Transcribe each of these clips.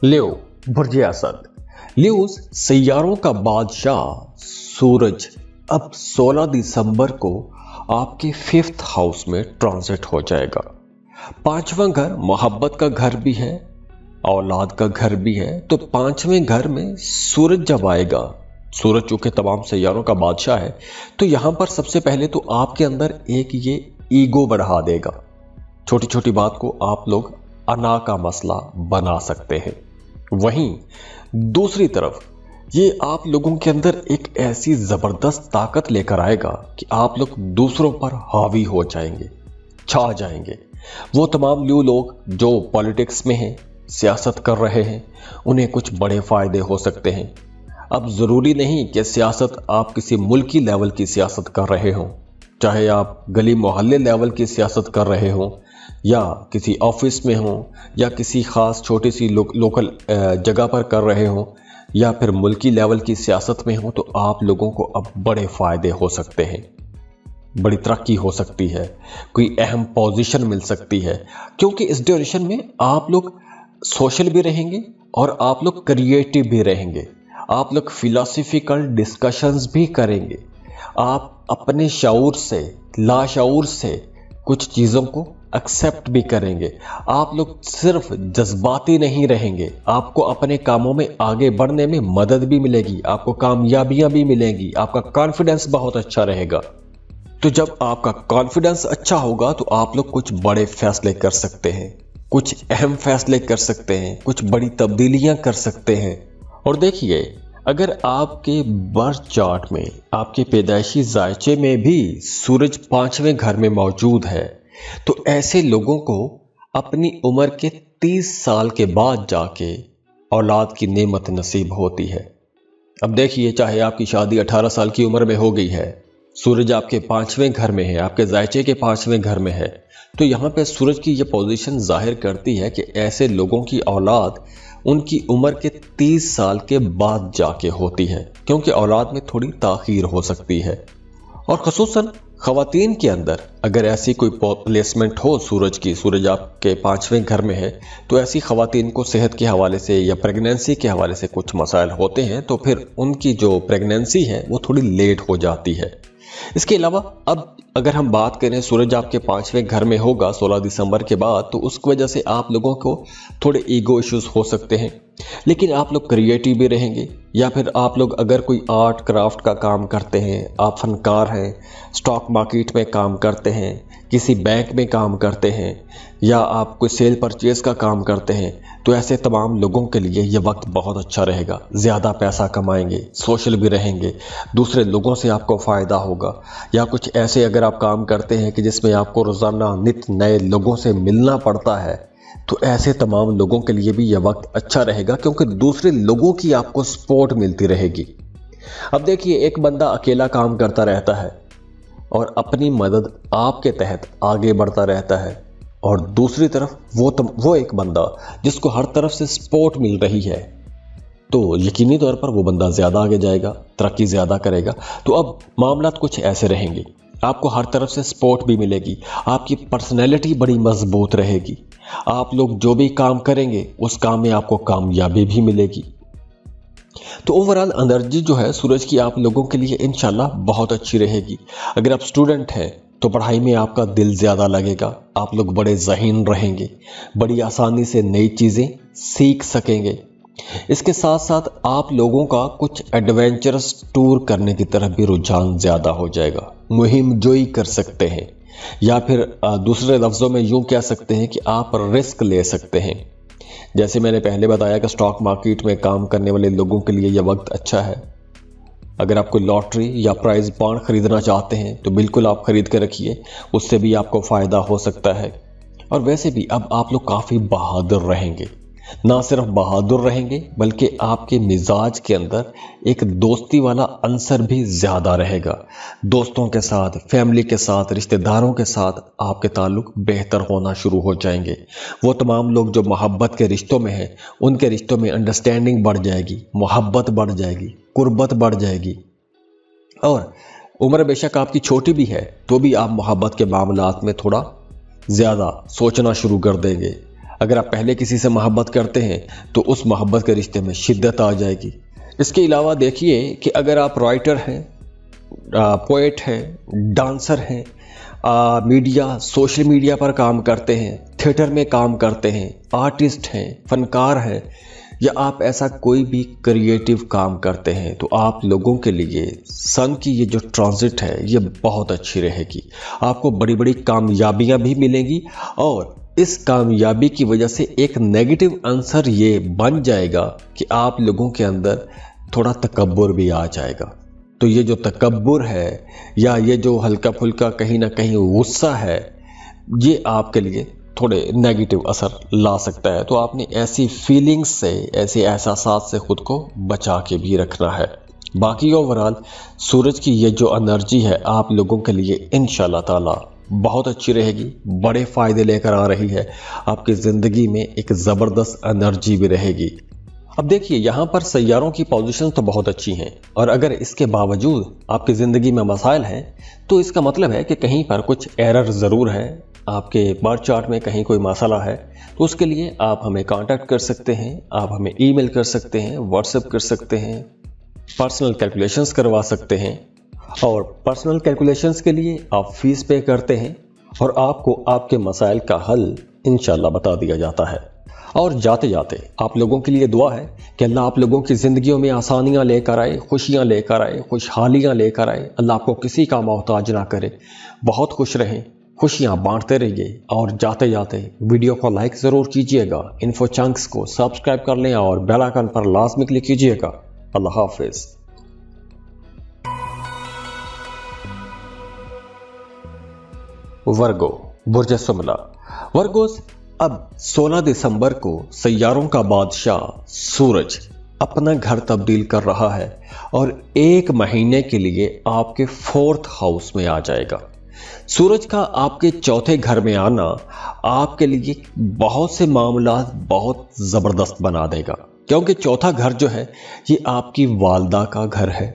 लियो बुर्ज असद। लियो सैयारों का बादशाह सूरज अब 16 दिसंबर को आपके 5th हाउस में ट्रांजिट हो जाएगा। 5वां घर मोहब्बत का घर भी है, औलाद का घर भी है। तो 5वें घर में सूरज जब आएगा, सूरज चूंकि तमाम सैयारों का बादशाह है, तो यहां पर सबसे पहले तो आपके अंदर एक ये ईगो बढ़ा देगा। छोटी छोटी बात को आप लोग अना का मसला बना सकते हैं। वहीं दूसरी तरफ ये आप लोगों के अंदर एक ऐसी जबरदस्त ताकत लेकर आएगा कि आप लोग दूसरों पर हावी हो जाएंगे, छा जाएंगे। वो तमाम लियो लोग जो पॉलिटिक्स में हैं, सियासत कर रहे हैं, उन्हें कुछ बड़े फायदे हो सकते हैं। अब जरूरी नहीं कि सियासत आप किसी मुल्की लेवल की सियासत कर रहे हो, चाहे आप गली मोहल्ले लेवल की सियासत कर रहे हो, या किसी ऑफिस में हो, या किसी खास छोटी सी लोकल जगह पर कर रहे हो, या फिर मुल्की लेवल की सियासत में हो, तो आप लोगों को अब बड़े फायदे हो सकते हैं, बड़ी तरक्की हो सकती है, कोई अहम पोजीशन मिल सकती है। क्योंकि इस ड्यूरेशन में आप लोग सोशल भी रहेंगे और आप लोग क्रिएटिव भी रहेंगे, आप लोग फिलोसफिकल डिस्कशंस भी करेंगे, आप अपने शऊर से लाशऊर से कुछ चीज़ों को एक्सेप्ट भी करेंगे। आप लोग सिर्फ जज्बाती नहीं रहेंगे, आपको अपने कामों में आगे बढ़ने में मदद भी मिलेगी, आपको कामयाबियां भी मिलेंगी, आपका कॉन्फिडेंस बहुत अच्छा रहेगा। तो जब आपका कॉन्फिडेंस अच्छा होगा तो आप लोग कुछ बड़े फैसले कर सकते हैं, कुछ अहम फैसले कर सकते हैं, कुछ बड़ी तब्दीलियां कर सकते हैं। और देखिए, अगर आपके बर्थ चार्ट में, आपके पैदाइशी जायचे में भी सूरज 5वें घर में मौजूद है, तो ऐसे लोगों को अपनी उम्र के 30 साल के बाद जाके औलाद की नेमत नसीब होती है। अब देखिए, चाहे आपकी शादी 18 साल की उम्र में हो गई है, सूरज आपके 5वें घर में है, आपके जायचे के 5वें घर में है, तो यहाँ पे सूरज की ये पोजीशन जाहिर करती है कि ऐसे लोगों की औलाद उनकी उम्र के 30 साल के बाद जाके होती है, क्योंकि औलाद में थोड़ी ताखीर हो सकती है। और खुसूसन ख़वातीन के अंदर अगर ऐसी कोई प्लेसमेंट हो सूरज की, सूरज आपके 5वें घर में है, तो ऐसी ख़वातीन को सेहत के हवाले से या प्रेगनेंसी के हवाले से कुछ मसाइल होते हैं, तो फिर उनकी जो प्रेगनेंसी है वो थोड़ी लेट हो जाती है। इसके अलावा अब अगर हम बात करें, सूरज आपके 5वें घर में होगा 16 दिसंबर के बाद, तो उसकी वजह से आप लोगों को थोड़े ईगो इश्यूज हो सकते हैं, लेकिन आप लोग क्रिएटिव भी रहेंगे। या फिर आप लोग अगर कोई आर्ट क्राफ्ट का काम करते हैं, आप फनकार हैं, स्टॉक मार्केट में काम करते हैं, किसी बैंक में काम करते हैं, या आप कोई सेल परचेज का काम करते हैं, तो ऐसे तमाम लोगों के लिए ये वक्त बहुत अच्छा रहेगा। ज़्यादा पैसा कमाएंगे, सोशल भी रहेंगे, दूसरे लोगों से आपको फ़ायदा होगा। या कुछ ऐसे अगर आप काम करते हैं कि जिसमें आपको रोज़ाना नित नए लोगों से मिलना पड़ता है, तो ऐसे तमाम लोगों के लिए भी यह वक्त अच्छा रहेगा, क्योंकि दूसरे लोगों की आपको सपोर्ट मिलती रहेगी। अब देखिए, एक बंदा अकेला काम करता रहता है और अपनी मदद आपके तहत आगे बढ़ता रहता है, और दूसरी तरफ वो एक बंदा जिसको हर तरफ से सपोर्ट मिल रही है, तो यकीनी तौर पर वो बंदा ज़्यादा आगे जाएगा, तरक्की ज़्यादा करेगा। तो अब मामलात कुछ ऐसे रहेंगे, आपको हर तरफ से सपोर्ट भी मिलेगी, आपकी पर्सनैलिटी बड़ी मजबूत रहेगी, आप लोग जो भी काम करेंगे उस काम में आपको कामयाबी भी मिलेगी। तो ओवरऑल एनर्जी जो है सूरज की आप लोगों के लिए इंशाल्लाह बहुत अच्छी रहेगी। अगर आप स्टूडेंट हैं तो पढ़ाई में आपका दिल ज़्यादा लगेगा, आप लोग बड़े ज़हीन रहेंगे, बड़ी आसानी से नई चीज़ें सीख सकेंगे। इसके साथ साथ आप लोगों का कुछ एडवेंचरस टूर करने की तरफ भी रुझान ज़्यादा हो जाएगा, मुहिम जोई कर सकते हैं, या फिर दूसरे लफ्ज़ों में यूँ कह सकते हैं कि आप रिस्क ले सकते हैं। जैसे मैंने पहले बताया कि स्टॉक मार्केट में काम करने वाले लोगों के लिए यह वक्त अच्छा है। अगर आप कोई लॉटरी या प्राइज बॉन्ड खरीदना चाहते हैं तो बिल्कुल आप खरीद कर रखिए, उससे भी आपको फ़ायदा हो सकता है। और वैसे भी अब आप लोग काफ़ी बहादुर रहेंगे, ना सिर्फ बहादुर रहेंगे बल्कि आपके मिजाज के अंदर एक दोस्ती वाला अंसर भी ज़्यादा रहेगा। दोस्तों के साथ, फैमिली के साथ, रिश्तेदारों के साथ आपके ताल्लुक बेहतर होना शुरू हो जाएंगे। वो तमाम लोग जो मोहब्बत के रिश्तों में हैं, उनके रिश्तों में अंडरस्टैंडिंग बढ़ जाएगी, मोहब्बत बढ़ जाएगी, कुर्बत बढ़ जाएगी। और उम्र बेशक आपकी छोटी भी है तो भी आप मोहब्बत के मामलात में थोड़ा ज़्यादा सोचना शुरू कर देंगे। अगर आप पहले किसी से मोहब्बत करते हैं तो उस मोहब्बत के रिश्ते में शिद्दत आ जाएगी। इसके अलावा देखिए कि अगर आप राइटर हैं, पोएट हैं, डांसर हैं, मीडिया सोशल मीडिया पर काम करते हैं, थिएटर में काम करते हैं, आर्टिस्ट हैं, फनकार हैं, या आप ऐसा कोई भी क्रिएटिव काम करते हैं, तो आप लोगों के लिए सन की ये जो ट्रांजिट है ये बहुत अच्छी रहेगी। आपको बड़ी बड़ी कामयाबियां भी मिलेंगी और इस कामयाबी की वजह से एक नेगेटिव आंसर ये बन जाएगा कि आप लोगों के अंदर थोड़ा तकब्बुर भी आ जाएगा। तो ये जो तकब्बुर है या ये जो हल्का फुल्का कहीं ना कहीं गुस्सा है, ये आपके लिए थोड़े नेगेटिव असर ला सकता है। तो आपने ऐसी फीलिंग्स से, ऐसे एहसासात से खुद को बचा के भी रखना है। बाकी ओवरऑल सूरज की ये जो एनर्जी है आप लोगों के लिए इंशाल्लाह ताला बहुत अच्छी रहेगी, बड़े फ़ायदे लेकर आ रही है। आपकी ज़िंदगी में एक ज़बरदस्त एनर्जी भी रहेगी। अब देखिए यहाँ पर सैयारों की पोजीशन तो बहुत अच्छी हैं और अगर इसके बावजूद आपकी ज़िंदगी में मसाइल हैं तो इसका मतलब है कि कहीं पर कुछ एरर ज़रूर है, आपके बर्थ चार्ट में कहीं कोई मसला है। तो उसके लिए आप हमें कांटेक्ट कर सकते हैं, आप हमें ईमेल कर सकते हैं, व्हाट्सएप कर सकते हैं, पर्सनल कैलकुलेशंस करवा सकते हैं। और पर्सनल कैलकुलेशंस के लिए आप फीस पे करते हैं और आपको आपके मसाइल का हल इंशाल्लाह बता दिया जाता है। और जाते जाते आप लोगों के लिए दुआ है कि अल्लाह आप लोगों की ज़िंदगियों में आसानियाँ लेकर आए, खुशियाँ लेकर आए, खुशहालियाँ लेकर आए। अल्लाह आपको किसी का मोहताज ना करे, बहुत खुश रहें, खुशियाँ बांटते रहिए। और जाते जाते वीडियो को लाइक ज़रूर कीजिएगा, इन्फो चंक्स को सब्सक्राइब कर लें और बेल आइकन पर लाजमी क्लिक कीजिएगा। अल्लाह हाफिज़। वर्गो, बुर्ज सुमला। वर्गोस, अब 16 दिसंबर को सैयारों का बादशाह सूरज अपना घर तब्दील कर रहा है और 1 महीने के लिए आपके 4th हाउस में आ जाएगा। सूरज का आपके 4थे घर में आना आपके लिए बहुत से मामला बहुत ज़बरदस्त बना देगा, क्योंकि 4था घर जो है ये आपकी वालदा का घर है,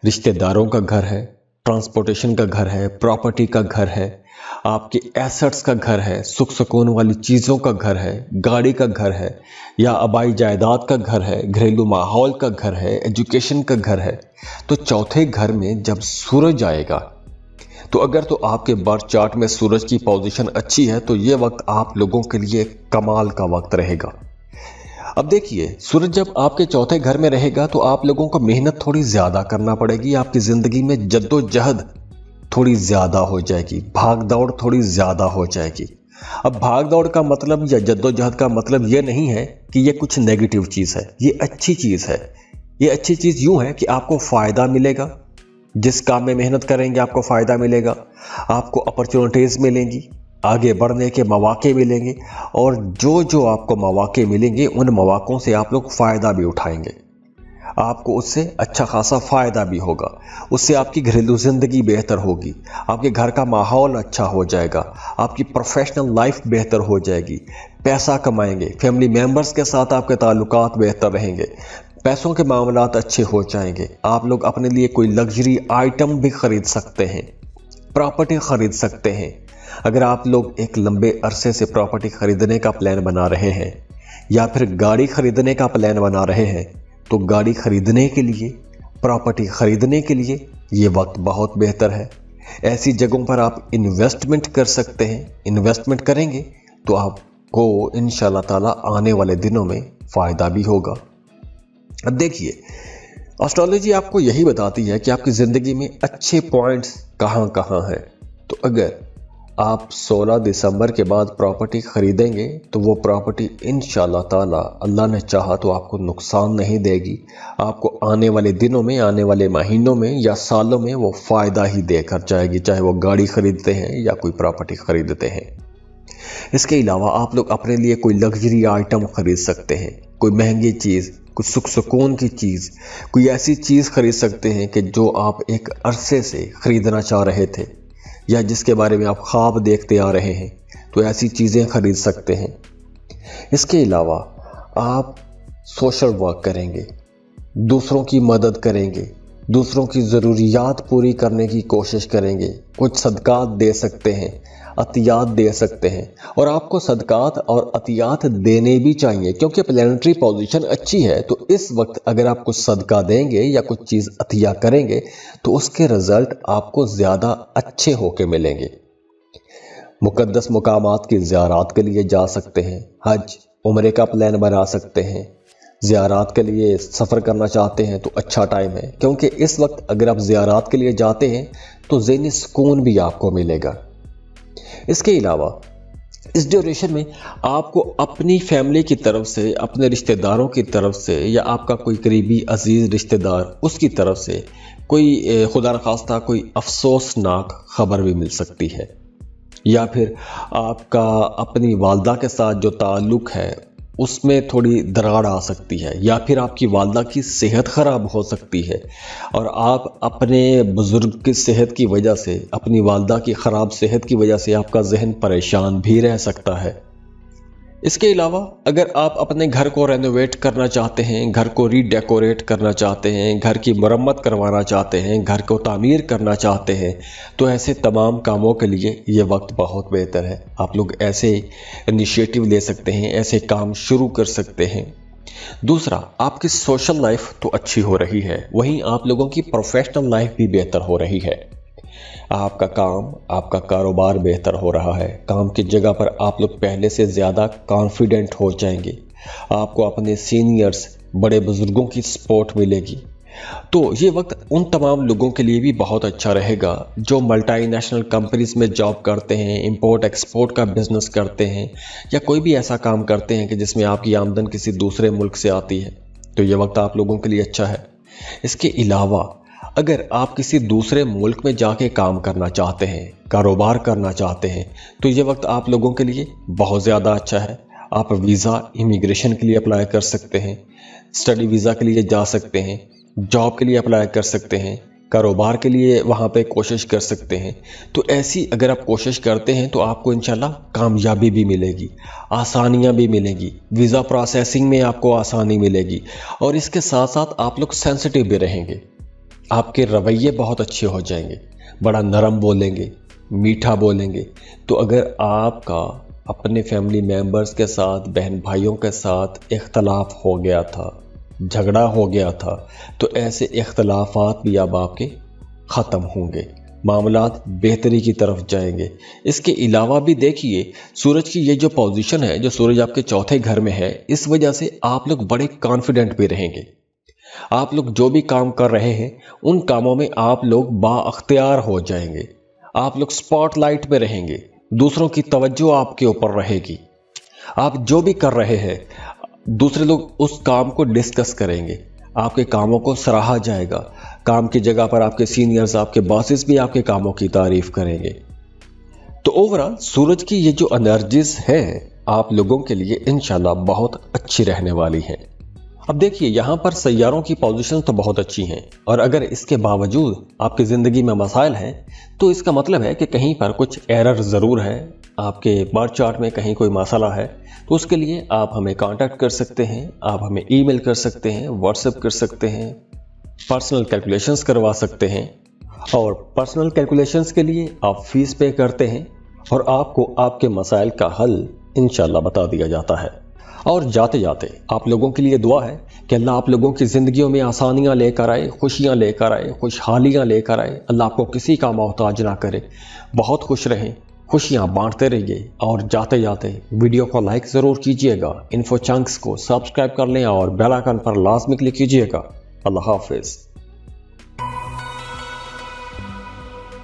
रिश्तेदारों का घर है, ट्रांसपोर्टेशन का घर है, प्रॉपर्टी का घर है, आपके एसेट्स का घर है, सुख सुकून वाली चीज़ों का घर है, गाड़ी का घर है, या आबाई जायदाद का घर है, घरेलू माहौल का घर है, एजुकेशन का घर है। तो 4थे घर में जब सूरज आएगा तो अगर तो आपके बर्थ चार्ट में सूरज की पोजीशन अच्छी है तो ये वक्त आप लोगों के लिए कमाल का वक्त रहेगा। अब देखिए, सूरज जब आपके 4थे घर में रहेगा तो आप लोगों को मेहनत थोड़ी ज़्यादा करना पड़ेगी, आपकी ज़िंदगी में जद्दोजहद थोड़ी ज़्यादा हो जाएगी, भाग दौड़ थोड़ी ज़्यादा हो जाएगी। अब भाग दौड़ का मतलब या जद्दोजहद का मतलब ये नहीं है कि ये कुछ नेगेटिव चीज़ है, ये अच्छी चीज़ है। ये अच्छी चीज़ यूँ है कि आपको फ़ायदा मिलेगा, जिस काम में मेहनत करेंगे आपको फ़ायदा मिलेगा, आपको अपॉर्चुनिटीज़ मिलेंगी, आगे बढ़ने के मौके मिलेंगे, और जो आपको मौके मिलेंगे उन मौक़ों से आप लोग फ़ायदा भी उठाएंगे। आपको उससे अच्छा खासा फ़ायदा भी होगा, उससे आपकी घरेलू ज़िंदगी बेहतर होगी, आपके घर का माहौल अच्छा हो जाएगा, आपकी प्रोफेशनल लाइफ बेहतर हो जाएगी, पैसा कमाएंगे, फैमिली मेम्बर्स के साथ आपके ताल्लुकात बेहतर रहेंगे, पैसों के मामलात अच्छे हो जाएंगे। आप लोग अपने लिए कोई लग्जरी आइटम भी ख़रीद सकते हैं, प्रॉपर्टी ख़रीद सकते हैं। अगर आप लोग एक लंबे अरसे से प्रॉपर्टी ख़रीदने का प्लान बना रहे हैं या फिर गाड़ी ख़रीदने का प्लान बना रहे हैं तो गाड़ी ख़रीदने के लिए, प्रॉपर्टी ख़रीदने के लिए ये वक्त बहुत बेहतर है। ऐसी जगहों पर आप इन्वेस्टमेंट कर सकते हैं। इन्वेस्टमेंट करेंगे तो आपको इंशाल्लाह ताला आने वाले दिनों में फ़ायदा भी होगा। अब देखिए, एस्ट्रोलॉजी आपको यही बताती है कि आपकी ज़िंदगी में अच्छे पॉइंट्स कहाँ कहाँ हैं। तो अगर आप 16 दिसंबर के बाद प्रॉपर्टी ख़रीदेंगे तो वो प्रॉपर्टी इंशाल्लाह ताला अल्लाह ने चाहा तो आपको नुकसान नहीं देगी, आपको आने वाले दिनों में, आने वाले महीनों में या सालों में वो फ़ायदा ही देकर जाएगी, चाहे वो गाड़ी ख़रीदते हैं या कोई प्रॉपर्टी ख़रीदते हैं। इसके अलावा आप लोग अपने लिए कोई लग्जरी आइटम ख़रीद सकते हैं, कोई महंगी चीज़, कुछ सुख सुकून की चीज़, कोई ऐसी चीज़ ख़रीद सकते हैं कि जो आप एक अरसे से ख़रीदना चाह रहे थे या जिसके बारे में आप ख्वाब देखते आ रहे हैं, तो ऐसी चीज़ें ख़रीद सकते हैं। इसके अलावा आप सोशल वर्क करेंगे, दूसरों की मदद करेंगे, दूसरों की ज़रूरियात पूरी करने की कोशिश करेंगे, कुछ सदक़ात दे सकते हैं, عطیات دے سکتے ہیں، اور آپ کو صدقات اور عطیات دینے بھی چاہیے، کیونکہ پلانٹری پوزیشن اچھی ہے تو اس وقت اگر آپ کچھ صدقہ دیں گے یا کچھ چیز عطیہ کریں گے تو اس کے رزلٹ آپ کو زیادہ اچھے ہو کے ملیں گے۔ مقدس مقامات کی زیارات کے لیے جا سکتے ہیں، حج عمرے کا پلان بنا سکتے ہیں۔ زیارات کے لیے سفر کرنا چاہتے ہیں تو اچھا ٹائم ہے، کیونکہ اس وقت اگر آپ زیارات کے لیے جاتے ہیں تو ذہنی سکون بھی آپ کو ملے گا۔ اس کے علاوہ اس ڈیوریشن میں آپ کو اپنی فیملی کی طرف سے، اپنے رشتہ داروں کی طرف سے، یا آپ کا کوئی قریبی عزیز رشتہ دار اس کی طرف سے کوئی خدا نخواستہ کوئی افسوسناک خبر بھی مل سکتی ہے، یا پھر آپ کا اپنی والدہ کے ساتھ جو تعلق ہے اس میں تھوڑی دراڑ آ سکتی ہے، یا پھر آپ کی والدہ کی صحت خراب ہو سکتی ہے، اور آپ اپنے بزرگ کی صحت کی وجہ سے، اپنی والدہ کی خراب صحت کی وجہ سے آپ کا ذہن پریشان بھی رہ سکتا ہے۔ اس کے علاوہ اگر آپ اپنے گھر کو رینوویٹ کرنا چاہتے ہیں، گھر کو ری ڈیکوریٹ کرنا چاہتے ہیں، گھر کی مرمت کروانا چاہتے ہیں، گھر کو تعمیر کرنا چاہتے ہیں، تو ایسے تمام کاموں کے لیے یہ وقت بہت بہتر ہے۔ آپ لوگ ایسے انیشیٹو لے سکتے ہیں، ایسے کام شروع کر سکتے ہیں۔ دوسرا، آپ کی سوشل لائف تو اچھی ہو رہی ہے، وہیں آپ لوگوں کی پروفیشنل لائف بھی بہتر ہو رہی ہے۔ آپ کا کام، آپ کا کاروبار بہتر ہو رہا ہے، کام کی جگہ پر آپ لوگ پہلے سے زیادہ کانفیڈنٹ ہو جائیں گے، آپ کو اپنے سینئرز، بڑے بزرگوں کی سپورٹ ملے گی۔ تو یہ وقت ان تمام لوگوں کے لیے بھی بہت اچھا رہے گا جو ملٹی نیشنل کمپنیز میں جاب کرتے ہیں، امپورٹ ایکسپورٹ کا بزنس کرتے ہیں، یا کوئی بھی ایسا کام کرتے ہیں کہ جس میں آپ کی آمدن کسی دوسرے ملک سے آتی ہے، تو یہ وقت آپ لوگوں کے لیے اچھا ہے۔ اس کے علاوہ اگر آپ کسی دوسرے ملک میں جا کے کام کرنا چاہتے ہیں، کاروبار کرنا چاہتے ہیں، تو یہ وقت آپ لوگوں کے لیے بہت زیادہ اچھا ہے۔ آپ ویزا امیگریشن کے لیے اپلائی کر سکتے ہیں، اسٹڈی ویزا کے لیے جا سکتے ہیں، جاب کے لیے اپلائی کر سکتے ہیں، کاروبار کے لیے وہاں پہ کوشش کر سکتے ہیں۔ تو ایسی اگر آپ کوشش کرتے ہیں تو آپ کو انشاءاللہ کامیابی بھی ملے گی، آسانیاں بھی ملیں گی، ویزا پروسیسنگ میں آپ کو آسانی ملے گی، اور اس کے ساتھ ساتھ آپ لوگ سینسٹیو بھی رہیں گے۔ آپ کے رویے بہت اچھے ہو جائیں گے، بڑا نرم بولیں گے، میٹھا بولیں گے۔ تو اگر آپ کا اپنے فیملی ممبرز کے ساتھ، بہن بھائیوں کے ساتھ اختلاف ہو گیا تھا، جھگڑا ہو گیا تھا، تو ایسے اختلافات بھی اب آپ کے ختم ہوں گے، معاملات بہتری کی طرف جائیں گے۔ اس کے علاوہ بھی دیکھیے، سورج کی یہ جو پوزیشن ہے، جو سورج آپ کے چوتھے گھر میں ہے، اس وجہ سے آپ لوگ بڑے کانفیڈنٹ بھی رہیں گے۔ آپ لوگ جو بھی کام کر رہے ہیں ان کاموں میں آپ لوگ با اختیار ہو جائیں گے، آپ لوگ سپاٹ لائٹ میں رہیں گے، دوسروں کی توجہ آپ کے اوپر رہے گی۔ آپ جو بھی کر رہے ہیں دوسرے لوگ اس کام کو ڈسکس کریں گے، آپ کے کاموں کو سراہا جائے گا، کام کی جگہ پر آپ کے سینئرز، آپ کے باسز بھی آپ کے کاموں کی تعریف کریں گے۔ تو اوورآل سورج کی یہ جو انرجیز ہیں آپ لوگوں کے لیے انشاءاللہ بہت اچھی رہنے والی ہیں۔ اب دیکھیے، یہاں پر سیاروں کی پوزیشن تو بہت اچھی ہیں، اور اگر اس کے باوجود آپ کی زندگی میں مسائل ہیں تو اس کا مطلب ہے کہ کہیں پر کچھ ایرر ضرور ہے، آپ کے برتھ چارٹ میں کہیں کوئی مسئلہ ہے۔ تو اس کے لیے آپ ہمیں کانٹیکٹ کر سکتے ہیں، آپ ہمیں ای میل کر سکتے ہیں، واٹس ایپ کر سکتے ہیں، پرسنل کیلکولیشنز کروا سکتے ہیں، اور پرسنل کیلکولیشنز کے لیے آپ فیس پے کرتے ہیں، اور آپ کو آپ کے مسائل کا حل انشاءاللہ بتا دیا جاتا ہے۔ اور جاتے جاتے آپ لوگوں کے لیے دعا ہے کہ اللہ آپ لوگوں کی زندگیوں میں آسانیاں لے کر آئے، خوشیاں لے کر آئے، خوشحالیاں لے کر آئے، اللہ آپ کو کسی کا محتاج نہ کرے، بہت خوش رہیں، خوشیاں بانٹتے رہیے، اور جاتے جاتے ویڈیو کو لائک ضرور کیجئے گا، انفو چنکس کو سبسکرائب کر لیں اور بیل آئیکن پر لازمی کلک کیجئے گا۔ اللہ حافظ۔